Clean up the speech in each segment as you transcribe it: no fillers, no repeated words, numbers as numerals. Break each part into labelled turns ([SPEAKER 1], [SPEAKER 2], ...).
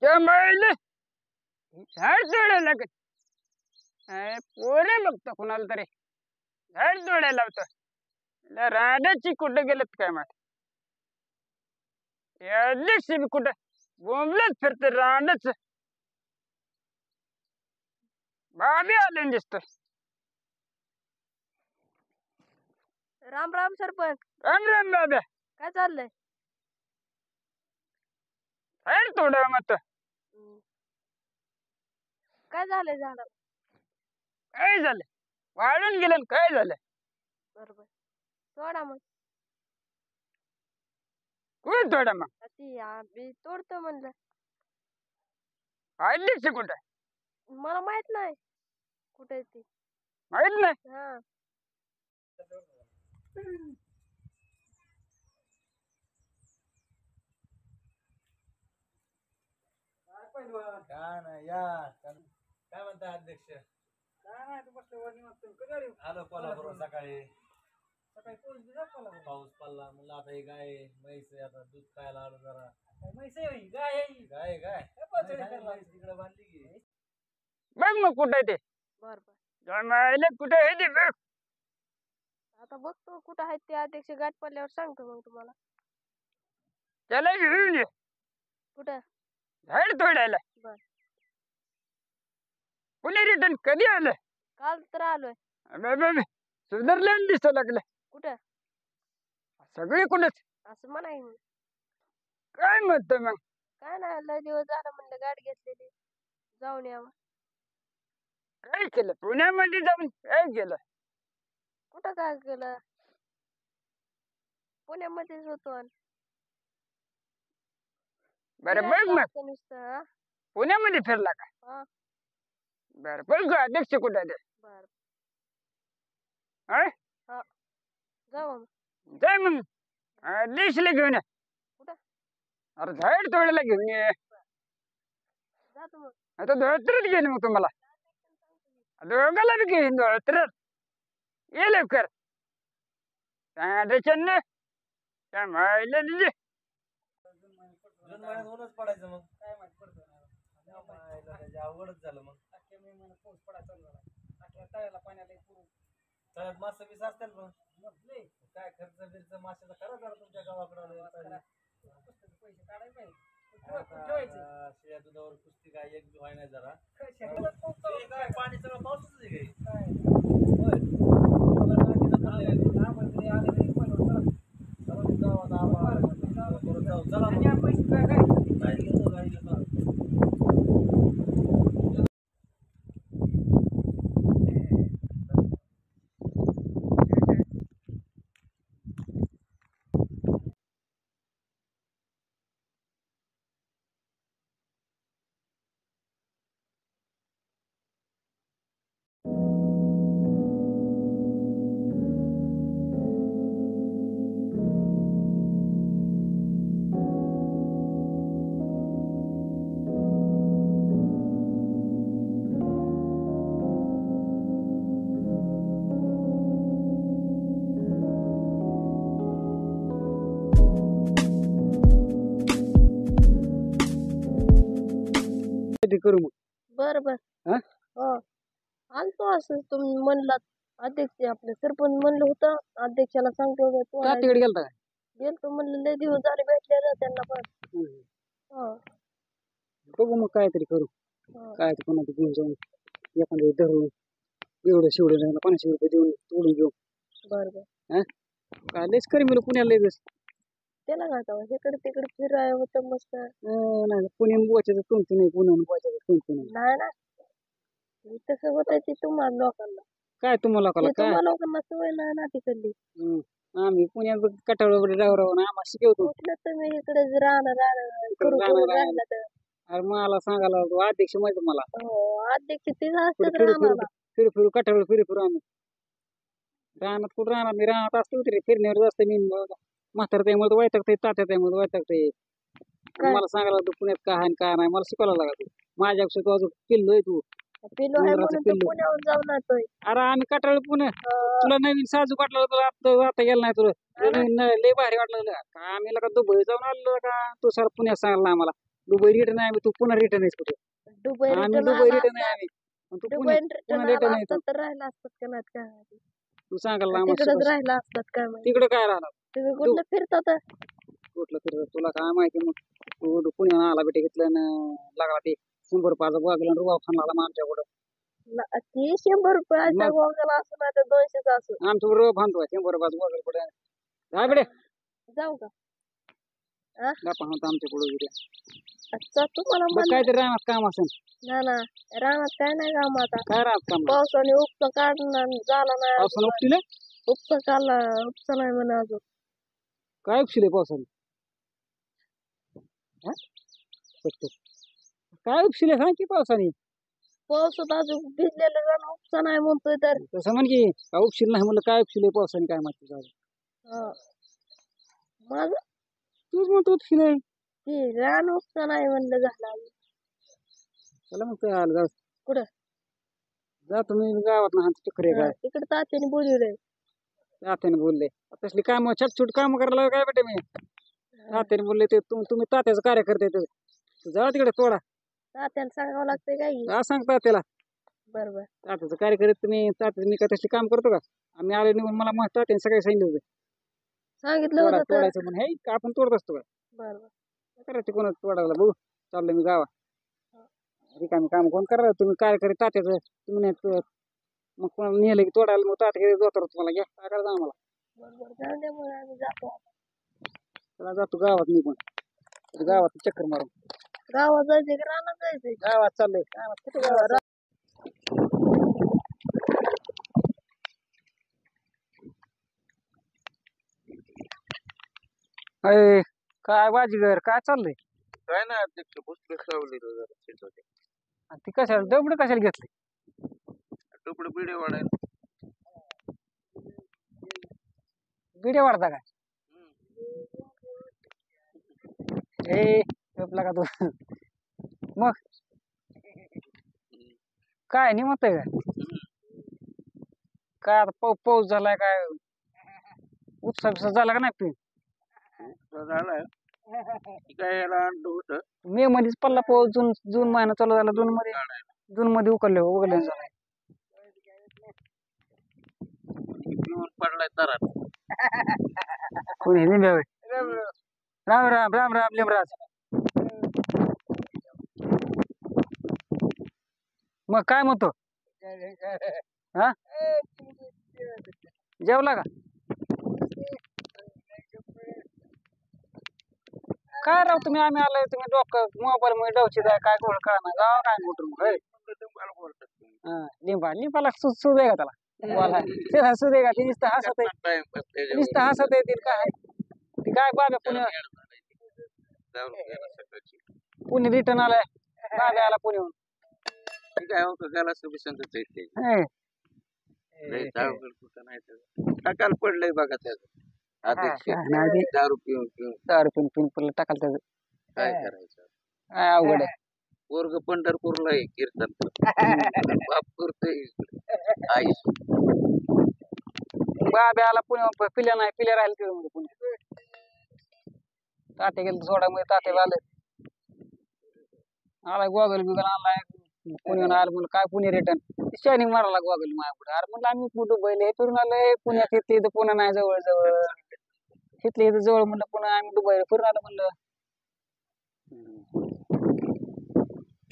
[SPEAKER 1] त्यामुळे झाड तोडायला लागत पोरे बघतो कुणाला तरी झाड तोडायला लावतो राधाची कुठं गेलेत काय माहिती अध्यक्ष बी कुठं बोंबलत फिरते रांडच बाबी आले दिसतोय
[SPEAKER 2] राम राम सरपंच
[SPEAKER 1] राम राम बाब्या
[SPEAKER 2] काय चाललंय
[SPEAKER 1] झाड तोडावं मत
[SPEAKER 2] काय झालंय झाडाला
[SPEAKER 1] काय झालं वाळून गेलं काय झालं
[SPEAKER 2] बरोबर सोडा मग
[SPEAKER 1] कुठं तोडा मग
[SPEAKER 2] ती आम्ही तोडतो म्हणलं
[SPEAKER 1] अध्यक्ष कुठं
[SPEAKER 2] मला माहित नाही कुठे ती
[SPEAKER 1] माहित नाही
[SPEAKER 2] हा
[SPEAKER 3] काय नाही या काय म्हणता अध्यक्ष
[SPEAKER 1] काय नाही बसलो
[SPEAKER 3] आलो कोल्हापूर सकाळी पाऊस पडला म्हणलं आता हे गाय म्हैस आहे, आता दूध खायला आलो जरा गाय गाय तिकडे बांधली की
[SPEAKER 1] बघ मग कुठं ते
[SPEAKER 2] बर बर
[SPEAKER 1] जमायला कुठे आहे ते बघ
[SPEAKER 2] आता बघतो कुठं आहेत ते अध्यक्ष गाठ पडल्यावर सांगतो मग तुम्हाला
[SPEAKER 1] त्याला घेऊन ये
[SPEAKER 2] कुठं
[SPEAKER 1] झाड तोडायला
[SPEAKER 2] बर
[SPEAKER 1] पुणे रिटर्न कधी आलं
[SPEAKER 2] काल तर आलोय
[SPEAKER 1] सुधारलं दिसू लागलं
[SPEAKER 2] कुठं
[SPEAKER 1] सगळी कुठंच
[SPEAKER 2] असं म्हणाय मी
[SPEAKER 1] काय म्हणतो मग
[SPEAKER 2] काय नाही लय दिवस झाला म्हणलं गाडी घेतलेली जाऊन यावं
[SPEAKER 1] काय केलं पुण्यामध्ये जाऊन काय केलं
[SPEAKER 2] कुठं काय केलं पुण्यामध्येच होतो
[SPEAKER 1] बरं बघ मग
[SPEAKER 2] नुसतं हा?
[SPEAKER 1] पुण्यामध्ये फिरला का
[SPEAKER 2] हा.
[SPEAKER 1] बरं बघ गं, अध्यक्ष कुठं आहे ते
[SPEAKER 2] बर
[SPEAKER 1] हा?
[SPEAKER 2] जाऊ मग.
[SPEAKER 1] जाय मग अध्यक्षला घेऊन ये
[SPEAKER 2] कुठं
[SPEAKER 1] अरे झाड तोडायला घेऊन ये
[SPEAKER 2] जातो मग
[SPEAKER 1] आता धोत्रच घेईन मग तुम्हाला दोघाला बी घेईन धोत्र ये लवकर त्याच्यानं त्या मायला दिली
[SPEAKER 3] जून महिन्यात ऊनच पडायचं मग काय माहिती पडतं अवघडच झालं मग पाऊस पडायचा तळ्याला पाण्याला तळ्यात मासे बीस असतील मग काय खर्च बिर्च माशाचा करा जरा तुमच्या गावाकडे पैसे काढायचे शिळ्या दुधावर कुस्ती काय एक व्हाय नाही जरा काय पाणी सगळं पाऊसच आहे
[SPEAKER 1] करू मग
[SPEAKER 2] बर बर
[SPEAKER 1] हा?
[SPEAKER 2] हो आणतो असं तुम्ही म्हणलात अध्यक्ष आपले सरपंच म्हणलं होतं अध्यक्षाला सांगतो
[SPEAKER 1] का तिकडे गेलता काय
[SPEAKER 2] गेलतो म्हणलं लय दिवस झाले भेटले ना त्यांना पण हो
[SPEAKER 1] बघू मग काहीतरी करू
[SPEAKER 2] हो.
[SPEAKER 1] काय ते कोणाचं घेऊन जाऊन एखादं धरून एवढं शेवढं राहिलं 500 रुपये देऊन तोडून घेऊ
[SPEAKER 2] बर बर
[SPEAKER 1] काय लयच करी मला पुण्याला लगेच
[SPEAKER 2] त्याला घाटावं इकडे तिकडे फिराय होतं मस्त
[SPEAKER 1] नाही पुण्याहून बोचायचं कोणतं नाही पुण्याहून बोचायचं कोणतं नाही
[SPEAKER 2] नाही ना तसं होत ते तुम्हाला लोकांना
[SPEAKER 1] काय तुम्हाला
[SPEAKER 2] ते
[SPEAKER 1] काय
[SPEAKER 2] तुम्हाला लोकांना सवय नाही ना तिकडली
[SPEAKER 1] आम्ही पुण्यात कटाळ वगैरे राहून आम्हाला शिकवतो
[SPEAKER 2] कुठलं तुम्ही इकडे राहणार करू
[SPEAKER 1] राहणार.
[SPEAKER 2] राहिला तर
[SPEAKER 1] अरे मला सांगायला अध्यक्ष माहिती मला
[SPEAKER 2] हो अध्यक्ष तेच असतात
[SPEAKER 1] फिरू
[SPEAKER 2] राहणार
[SPEAKER 1] फिरू फिरू कटाळ फिरू आम्ही राहणार कुठं राहणार मी राहणार असतो तरी फिरण्यावर असतं मी म्हातारा त्यामुळे वैतागते तात्या त्यामुळे वैतागते मला सांगायला तू पुण्यात काय आहे काय नाही मला शिकवायला लागत माझ्यापेक्षा तू अजून पिल्लो आहे तू
[SPEAKER 2] पिलो आहे म्हणून तो पुण्याहून जाऊन येतोय
[SPEAKER 1] अरे आम्ही कटाळ पुणे तुला नवीन साजू काटला तुला आता गेला नाही तुला लय भारी वाटलं का आम्ही का दुबई जाऊन आलो का तू सर पुण्यात सांगला आम्हाला दुबई रिटर्न आहे तू पुन्हा रिटर्न आहेस कुठे
[SPEAKER 2] दुबई
[SPEAKER 1] आम्ही
[SPEAKER 2] रिटर्न
[SPEAKER 1] दुबई
[SPEAKER 2] आला
[SPEAKER 1] रिटर्न आहे
[SPEAKER 2] असता
[SPEAKER 1] आम्ही पण तू
[SPEAKER 2] दुबई
[SPEAKER 1] पुन्हा
[SPEAKER 2] रिटर्न
[SPEAKER 1] पुन्हा
[SPEAKER 2] आला
[SPEAKER 1] रिटर्न आहे
[SPEAKER 2] असता
[SPEAKER 1] तू
[SPEAKER 2] तर राहिला असतात का नाहीत काय माहिती.
[SPEAKER 1] तू सांगायला आम्हाला
[SPEAKER 2] तिकडच
[SPEAKER 1] शिकवशील.
[SPEAKER 2] राहिला असतात काय माहिती.
[SPEAKER 1] तिकडे काय राहणार
[SPEAKER 2] तुम्ही कुठलं फिरतात
[SPEAKER 1] कुठलं फिरत तुला काय माहिती मग तू पुण्याला आला बेटे घेतलं ना लागला ते 100 रुपयाचा वागला रुबाब खाणाला मग आमच्या कुठं
[SPEAKER 2] ती 100 रुपयाच्या
[SPEAKER 1] मग
[SPEAKER 2] गोगल असं नाही तर 200 असं.
[SPEAKER 1] आमच्या बरोबर बांधतो 100 रुपयाचा वागल कुठे काय बेटे
[SPEAKER 2] जाऊ का
[SPEAKER 1] गप्पा होता आमच्या पुढे उद्या
[SPEAKER 2] अच्छा तुम्हाला
[SPEAKER 1] बघ
[SPEAKER 2] म्हणलं
[SPEAKER 1] काहीतरी राहणार काम असेल
[SPEAKER 2] ना ना रानात काय नाही काम आता
[SPEAKER 1] काय राहत काम
[SPEAKER 2] पावसाने उपसा काढणार झाला नाही
[SPEAKER 1] पावसानं उपटिले
[SPEAKER 2] उपसा काढला उपसा नाही म्हणे अजून.
[SPEAKER 1] काय उपशिले पावसाने बघतो. काय उपशिले सांग की पावसाने
[SPEAKER 2] पावसात अजून भिजलेलं रान उपसा नाही म्हणतोय तर.
[SPEAKER 1] तसं म्हण की काय उपशील नाही म्हणलं काय उपशिले पावसाने काय माहिती झालं
[SPEAKER 2] हा. माझं
[SPEAKER 1] तूच म्हणतो उपशिले
[SPEAKER 2] ती रान उपसा नाही म्हणलं झालं अजून.
[SPEAKER 1] चला मग काय आलं जाऊ
[SPEAKER 2] कुठं
[SPEAKER 1] जा तुम्ही गावात ना चक्कर आहे काय
[SPEAKER 2] तिकडे तात्याने बोलवलंय.
[SPEAKER 1] तात्याने बोलले तसली काम छोट काम करायला काय बेटे मी तात्याने बोलले ते तुम्ही तात्याचं कार्य करते जा तिकडे तोडा
[SPEAKER 2] तात्याला सांगावं लागतंय काय की.
[SPEAKER 1] का सांगता त्याला
[SPEAKER 2] बरोबर
[SPEAKER 1] तात्याचं कार्य करत तुम्ही तात्या मी काय तसली काम करतो का आम्ही आले निघून मला मग तात्याने सगळे सांगितलं होतं
[SPEAKER 2] सांगितलं होतं तर.
[SPEAKER 1] तोडायचं म्हणून हे का आपण तोडत असतो का
[SPEAKER 2] बरोबर
[SPEAKER 1] काय करायचं कोणाचं तोडायला बघू चाललं मी गावा रिकामी काम कोण करा तुम्ही काय करीत तात्याचं तुम्ही नाही मग कोणाला नेलं की तोडायला मग तात्या जोतर तुम्हाला घ्या काय करायचं आम्हाला
[SPEAKER 2] बरोबर जाऊ दे मग आम्ही जातो आता.
[SPEAKER 1] चला जातो गावात मी पण गावात चक्कर मारून
[SPEAKER 2] गावात जायचंय की रानात जायचंय.
[SPEAKER 1] गावात चाललंय गावात कुठे गावात अय काय बाजीगर काय चाललंय
[SPEAKER 3] काय नाही अध्यक्ष पुस्तक सावली जरा शेत होते
[SPEAKER 1] आणि ती कशाला डबड कशाला घेतली
[SPEAKER 3] टुकडे बिडे वाढायला
[SPEAKER 1] बिड्या वाढता काय ए झोपला का तू मग काय निमत आहे काय आता पाऊस झालाय काय उपसा बिसा झाला का नाही तू
[SPEAKER 3] झालाय काय याला अंड होत
[SPEAKER 1] मे मध्येच पडला पाऊस जून महिना चालू झाला जून मध्ये उघडले झालाय
[SPEAKER 3] पिऊन पडलाय तरात
[SPEAKER 1] कोणी निंब्या राम राम राम राम लिमराज मग काय म्हणतो हा जेवला का काय राव तुम्ही आम्ही आलोय तुम्ही डोकं मोबाईल मध्ये डवची जाय काय गोळ का ना गाव काय मोटर लिंबाला सुद आहे का त्याला बोला ते सुद आहे का ती नुसतं हसत आहे नुसतं हसत आहे काय ती काय बाबा पुणे रिटर्न आलाय बाबा आला पुण्याहून
[SPEAKER 3] काय होतं त्याला सगळी संगत टाकायला पडलंय बघा त्याचं अध्यक्ष दारू पिऊन
[SPEAKER 1] पिऊन पडलं टाकाल त्याचं
[SPEAKER 3] काय करायचं
[SPEAKER 1] काय अवघड आहे
[SPEAKER 3] वर्ग पंढरपूरला आहे कीर्तन बाप करतोय आई
[SPEAKER 1] बाबा आला पुणे पिल्या नाही पिल्या राहिले तिथे पुणे तात्या गेलं सोडामुळे तात्या आलं आलाय गोगल बिगल आणलाय पुण्याहून आलं म्हणलं काय पुणे रिटर्न शायनिंग मारायला गोगल माझ्या पुढे अरे म्हणलं आम्ही कुठं बैल फिरून आलोय पुण्यात इथले इथं पुन्हा नाही जवळ जवळ इथले इथं जवळ म्हणलं पुन्हा आम्ही दुबई फिरून आलो म्हणलं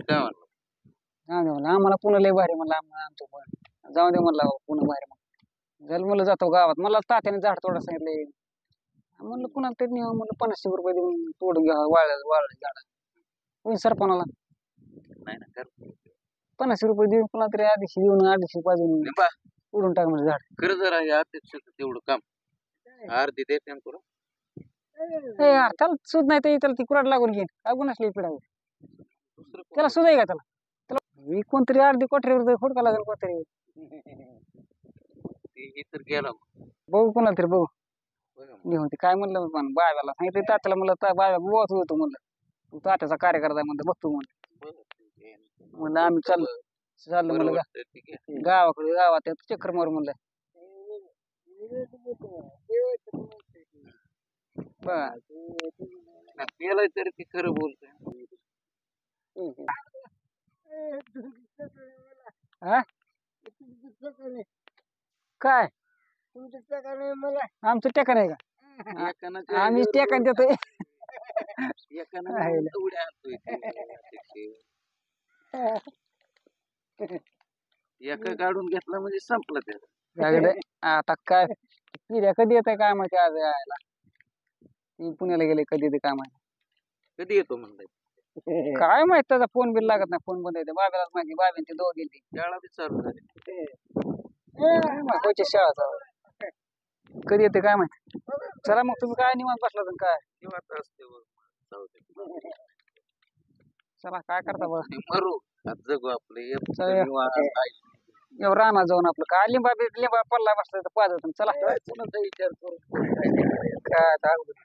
[SPEAKER 3] काय म्हणलं
[SPEAKER 1] जाऊ दे म्हणलं आम्हाला पुन्हा लय भारी म्हणलं आमचं पण जाऊ दे म्हणलं पुन्हा भारी मग झालं म्हणलं जातो गावात मला तात्याने झाड तोडा सांगितलंय म्हणलं पुन्हा ते म्हणलं 500 रुपये देऊन तोडून घ्या वाळलं झाड कोणी सरपणाला
[SPEAKER 3] नाही ना कर
[SPEAKER 1] 500 रुपये देऊन पुन्हा तरी 250 देऊन 250 पाजून तोडून टाक म्हणजे झाड
[SPEAKER 3] खरं जर आहे अध्यक्ष तेवढं काम अर्धी देते तुला
[SPEAKER 1] ए यार त्याला सुद नाही ते त्याला ती कुराड लागून घेईन काय गुन्हा पिढावं त्याला सुद आहे का त्याला मी कोणतरी अर्धी कोठरीवर फोडका लागेल कोणतरी
[SPEAKER 3] तर गेला
[SPEAKER 1] बघू कोणाला तरी बघू निघून ते काय म्हणलं पण बाब्याला सांगितलं तात्याला म्हणलं बाब्या बोत होतो म्हणलं तू तात्याचा कार्यकर्ता म्हणलं बघतो म्हणलं आम्ही चाललो म्हणलं गावाकडे गावात चक्कर मारू म्हणलं
[SPEAKER 3] गेलाय तरी ती खरं बोलतोय
[SPEAKER 1] हा काय
[SPEAKER 2] तुमचं टका नाही मला
[SPEAKER 1] आमचं टेका नाही का आम्ही टेकन देतोय
[SPEAKER 3] एका काढून घेतला म्हणजे संपलं ते
[SPEAKER 1] त्याकडे आता काय पिढ्या कधी येत काय माहिती आज यायला ती पुण्याला गेले कधी ते काय माहिती
[SPEAKER 3] कधी येतो म्हणलं
[SPEAKER 1] काय माहित त्याचा फोन बिल लागत नाही फोन बंद येते बाबेलाच माहिती बाबेन ते दोघं गेली
[SPEAKER 3] शाळा बी चालू झाली
[SPEAKER 1] होयची शाळा कधी येते काय माहिती चला मग तुम्ही काय निवांत बसला तर काय
[SPEAKER 3] निवांत असते बघ. जाऊ दे.
[SPEAKER 1] चला काय करता बघा
[SPEAKER 3] मरू आज जगू आपले
[SPEAKER 1] चला. एवढं राहणार जाऊन आपलं काय लिंबा पल्ला बसला तर पाहत चला
[SPEAKER 3] विचार करून
[SPEAKER 1] काय आता अवघड.